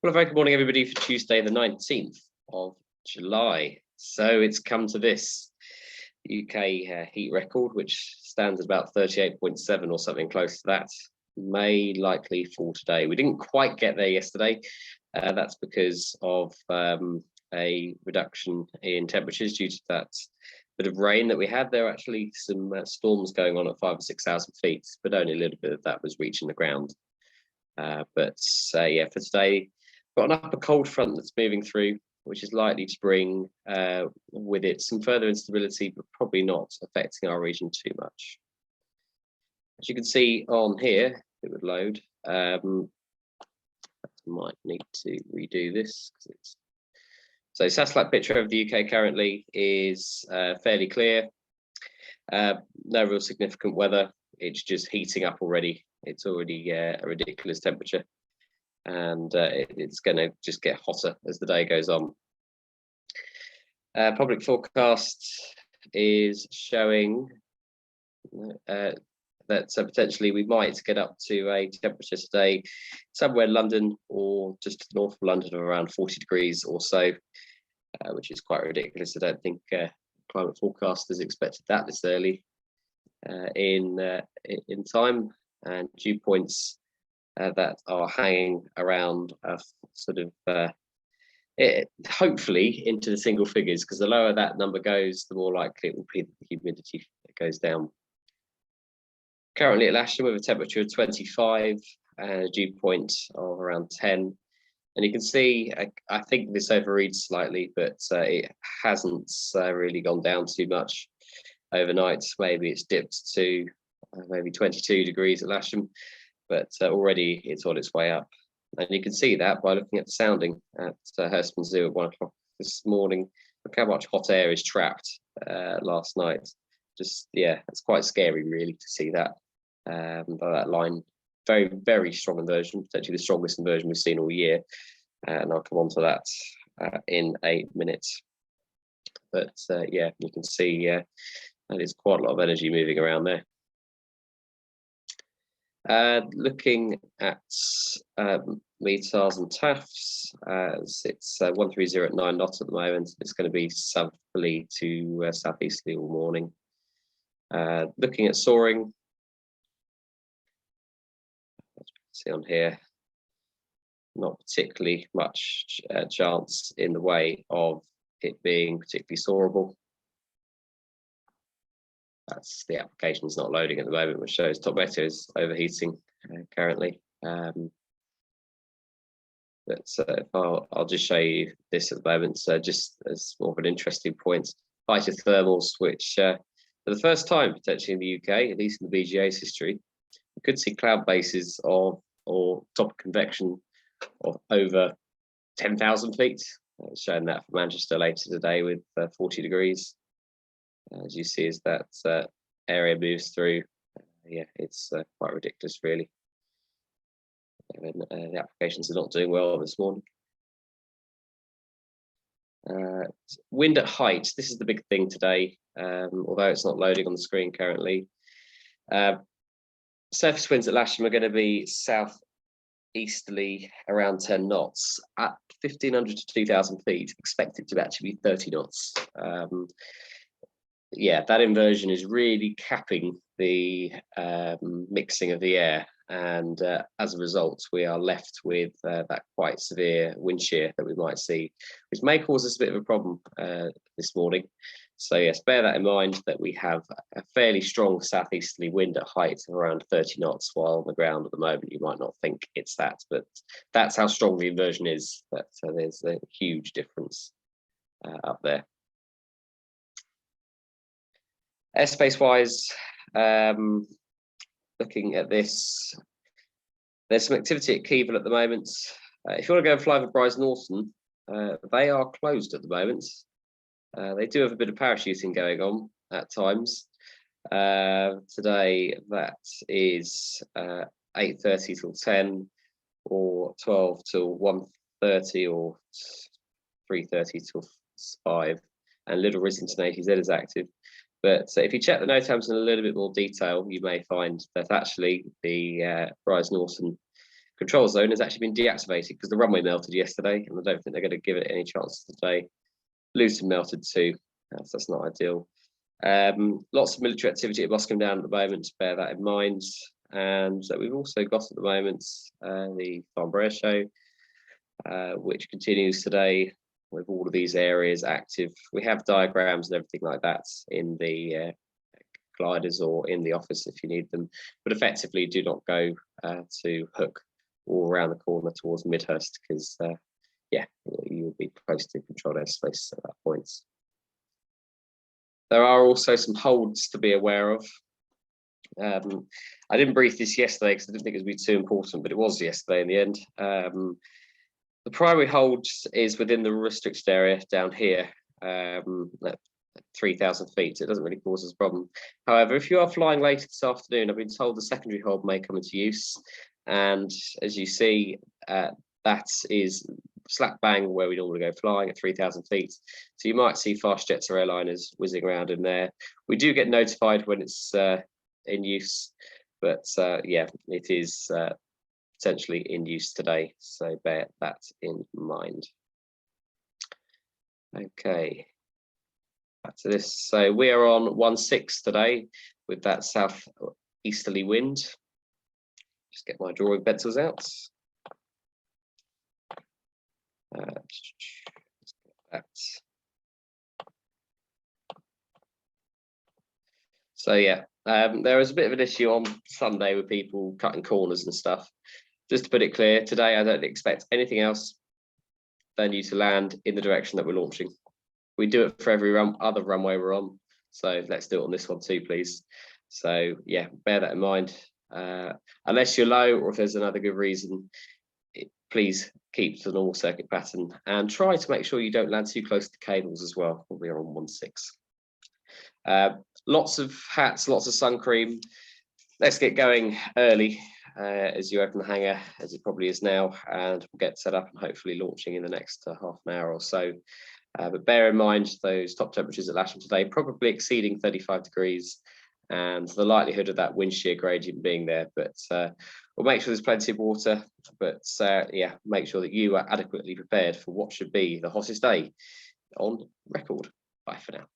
Well, a very good morning, everybody, for Tuesday, the 19th of July. So it's come to this UK heat record, which stands at about 38.7 or something close to that. May likely fall today. We didn't quite get there yesterday. That's because of a reduction in temperatures due to that bit of rain that we had. There were actually some storms going on at 5,000 or 6,000 feet, but only a little bit of that was reaching the ground. Yeah, for today, got an upper cold front that's moving through, which is likely to bring with it some further instability, but probably not affecting our region too much. As you can see on here, it would load. Might need to redo this. So satellite picture of the UK currently is fairly clear. No real significant weather. It's just heating up already. It's already a ridiculous temperature. And it's going to just get hotter as the day goes on. Public forecast is showing that potentially we might get up to a temperature today somewhere in London or just north of London of around 40 degrees or so, which is quite ridiculous. I don't think climate forecasters expected that this early in time, and dew points that are hanging around sort of hopefully into the single figures, because the lower that number goes, the more likely it will be that the humidity goes down. Currently at Lasham with a temperature of 25 and a dew point of around 10. And you can see, I think this overreads slightly, but it hasn't really gone down too much overnight. Maybe it's dipped to maybe 22 degrees at Lasham, but already it's on its way up. And you can see that by looking at the sounding at Hurstman Zoo at 1 o'clock this morning. Look how much hot air is trapped last night. Just, yeah, it's quite scary really to see that. By that line, very, very strong inversion, potentially the strongest inversion we've seen all year. And I'll come on to that in a minute. But yeah, you can see that is quite a lot of energy moving around there. Looking at METARs and TAFs, it's 130 at 9 knots at the moment. It's going to be southerly to southeasterly all morning. Looking at soaring, as you can see on here, not particularly much chance in the way of it being particularly soarable. That's the application is not loading at the moment, which shows top beta is overheating currently. I'll just show you this at the moment, just as more of an interesting point. Phytothermals, which for the first time potentially in the UK, at least in the BGA's history, we could see cloud bases or top convection of over 10,000 feet. Showing that for Manchester later today with 40 degrees. As you see, as that area moves through, yeah, it's quite ridiculous, really. And, the applications are not doing well this morning. Wind at height, this is the big thing today, although it's not loading on the screen currently. Surface winds at Lasham are going to be southeasterly around 10 knots. At 1,500 to 2,000 feet, expect it to actually be 30 knots. Yeah, that inversion is really capping the mixing of the air, and as a result we are left with that quite severe wind shear that we might see, which may cause us a bit of a problem this morning. So yes, bear that in mind, that we have a fairly strong southeasterly wind at height of around 30 knots, while on the ground at the moment you might not think it's that, but that's how strong the inversion is. But there's a huge difference up there. Airspace wise, looking at this, there's some activity at Keevil at the moment. If you want to go and fly over Bryce Norton, they are closed at the moment. They do have a bit of parachuting going on at times. Today that is 8:30 till 10, or 12 till 1:30, or 3:30 till 5. And Little Rissington ATZ is active. But if you check the NOTAMs in a little bit more detail, you may find that actually the Bryce Norton control zone has actually been deactivated because the runway melted yesterday, and I don't think they're going to give it any chance today. Luton melted too, so that's not ideal. Lots of military activity at Boscombe Down at the moment, bear that in mind. And we've also got at the moment the Farnborough Show, which continues today with all of these areas active. We have diagrams and everything like that in the gliders or in the office if you need them, but effectively do not go to Hook or around the corner towards Midhurst, because yeah, you'll be close to controlled airspace at that point. There are also some holds to be aware of. I didn't brief this yesterday because I didn't think it would be too important, but it was yesterday in the end. The primary hold is within the restricted area down here at 3,000 feet. So it doesn't really cause us a problem. However, if you are flying later this afternoon, I've been told the secondary hold may come into use. And as you see, that is slap bang where we normally go flying at 3,000 feet. So you might see fast jets or airliners whizzing around in there. We do get notified when it's in use, but yeah, it is potentially in use today, so bear that in mind. Okay, back to this. So we are on 1/6 today with that south easterly wind. Just get my drawing pencils out. So yeah, there was a bit of an issue on Sunday with people cutting corners and stuff. Just to put it clear, today I don't expect anything else than you to land in the direction that we're launching. We do it for every other runway we're on, so let's do it on this one too, please. So yeah, bear that in mind. Unless you're low or if there's another good reason, please keep to the normal circuit pattern and try to make sure you don't land too close to cables as well when we're on 1/6. Lots of hats, lots of sun cream. Let's get going early as you open the hangar, as it probably is now, and we'll get set up and hopefully launching in the next half an hour or so. But bear in mind those top temperatures at Lasham today, probably exceeding 35 degrees, and the likelihood of that wind shear gradient being there. But we'll make sure there's plenty of water, but yeah, make sure that you are adequately prepared for what should be the hottest day on record. Bye for now.